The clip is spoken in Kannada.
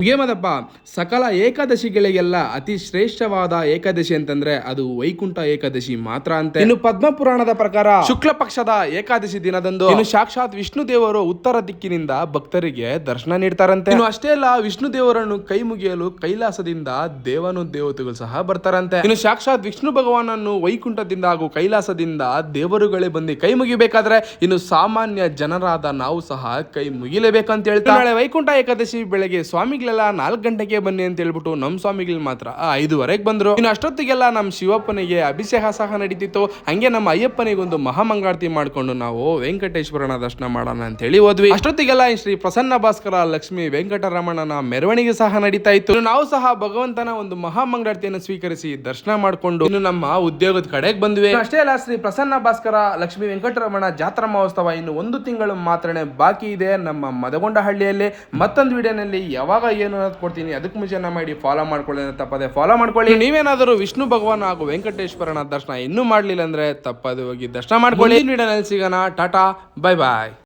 ಮುಗಿಯಮದಪ್ಪ. ಸಕಲ ಏಕಾದಶಿಗಳಿಗೆಲ್ಲ ಅತಿ ಶ್ರೇಷ್ಠವಾದ ಏಕಾದಶಿ ಅಂತಂದ್ರೆ ಅದು ವೈಕುಂಠ ಏಕಾದಶಿ ಮಾತ್ರ ಅಂತೆ. ಇನ್ನು ಪದ್ಮ ಪುರಾಣದ ಪ್ರಕಾರ ಶುಕ್ಲ ಪಕ್ಷದ ಏಕಾದಶಿ ದಿನದಂದು ಇನ್ನು ಸಾಕ್ಷಾತ್ ವಿಷ್ಣು ದೇವರು ಉತ್ತರ ದಿಕ್ಕಿನಿಂದ ಭಕ್ತರಿಗೆ ದರ್ಶನ ನೀಡ್ತಾರಂತೆ. ಇನ್ನು ಅಷ್ಟೇ ಅಲ್ಲ, ವಿಷ್ಣು ದೇವರನ್ನು ಕೈ ಮುಗಿಯಲು ಕೈಲಾಸದಿಂದ ದೇವತೆಗಳು ಸಹ ಬರ್ತಾರಂತೆ. ಇನ್ನು ಸಾಕ್ಷಾತ್ ವಿಷ್ಣು ಭಗವಾನನ್ನು ವೈಕುಂಠದಿಂದ ಹಾಗೂ ಕೈಲಾಸದಿಂದ ದೇವರುಗಳೇ ಬಂದು ಕೈ ಮುಗಿಬೇಕಾದ್ರೆ ಇನ್ನು ಸಾಮಾನ್ಯ ಜನರಾದ ನಾವು ಸಹ ಕೈ ಮುಗಿಲೇಬೇಕಂತ ಹೇಳ್ತಾರೆ. ನಾಳೆ ವೈಕುಂಠ ಏಕಾದಶಿ ಬೆಳಗ್ಗೆ ಸ್ವಾಮಿಗಳೆಲ್ಲ 4 ಗಂಟೆಗೆ ಬನ್ನಿ ಅಂತ ಹೇಳ್ಬಿಟ್ಟು ನಮ್ಮ ಸ್ವಾಮಿಗಳು ಮಾತ್ರ 5:30ಗೆ ಬಂದ್ರು. ಇನ್ನು ಅಷ್ಟೊತ್ತಿಗೆಲ್ಲ ನಮ್ಮ ಶಿವಪ್ಪನಿಗೆ ಅಭಿಷೇಕ ಸಹ ನಡೀತಿತ್ತು. ಹಂಗೆ ನಮ್ಮ ಅಯ್ಯಪ್ಪನಿಗೆ ಒಂದು ಮಹಾಮಂಗಳಾರತಿ ಮಾಡ್ಕೊಂಡು ನಾವು ವೆಂಕಟೇಶ್ವರನ ದರ್ಶನ ಮಾಡೋಣ ಅಂತ ಹೇಳಿ ಹೋದ್ವಿ. ಅಷ್ಟೊತ್ತಿಗೆಲ್ಲ ಶ್ರೀ ಪ್ರಸನ್ನ ಭಾಸ್ಕರ ಲಕ್ಷ್ಮೀ ವೆಂಕಟರಮಣನ ಮೆರವಣಿಗೆ ಸಹ ನಡೀತಾ ಇತ್ತು. ನಾವು ಸಹ ಭಗವಂತನ ಒಂದು ಮಹಾಮಂಗಳಾರತಿಯನ್ನು ಸ್ವೀಕರಿಸಿ ದರ್ಶನ ಮಾಡ್ಕೊಂಡು ಇನ್ನು ನಮ್ಮ ಉದ್ಯೋಗದ ಕಡೆಗೆ ಬಂದ್ವಿ. ಅಷ್ಟೇ ಅಲ್ಲ, ಶ್ರೀ ಪ್ರಸನ್ನ ಭಾಸ್ಕರ ಲಕ್ಷ್ಮೀ ವೆಂಕಟರಮಣ ಜಾತ್ರಾ ಮಹೋತ್ಸವ ಇನ್ನು 1 ತಿಂಗಳು ಮಾತ್ರನೇ ಬಾಕಿ ಇದೆ ನಮ್ಮ ಮದಗೊಂಡಹಳ್ಳಿಯಲ್ಲಿ. ಮತ್ತೊಂದು ವಿಡಿಯೋನಲ್ಲಿ ಯಾವಾಗ ಏನು ಅನ್ನೋದು ಕೊಡ್ತೀನಿ. ಅದಕ್ಕೆ ಮುಂಚೆ ಮಾಡಿ ಫಾಲೋ ಮಾಡ್ಕೊಳ್ಳಿ, ತಪ್ಪದೆ ಫಾಲೋ ಮಾಡ್ಕೊಳ್ಳಿ. ನೀವೇನಾದರೂ ವಿಷ್ಣು ಭಗವಾನ್ ಹಾಗೂ ವೆಂಕಟೇಶ್ವರನ ದರ್ಶನ ಇನ್ನೂ ಮಾಡ್ಲಿಲ್ಲ ಅಂದ್ರೆ ತಪ್ಪದೆ ಹೋಗಿ ದರ್ಶನ ಮಾಡ್ಕೊಳ್ಳಿ. ವಿಡಿಯೋನಲ್ಲಿ ಸಿಗೋಣ. ಟಾಟಾ, ಬೈ ಬಾಯ್.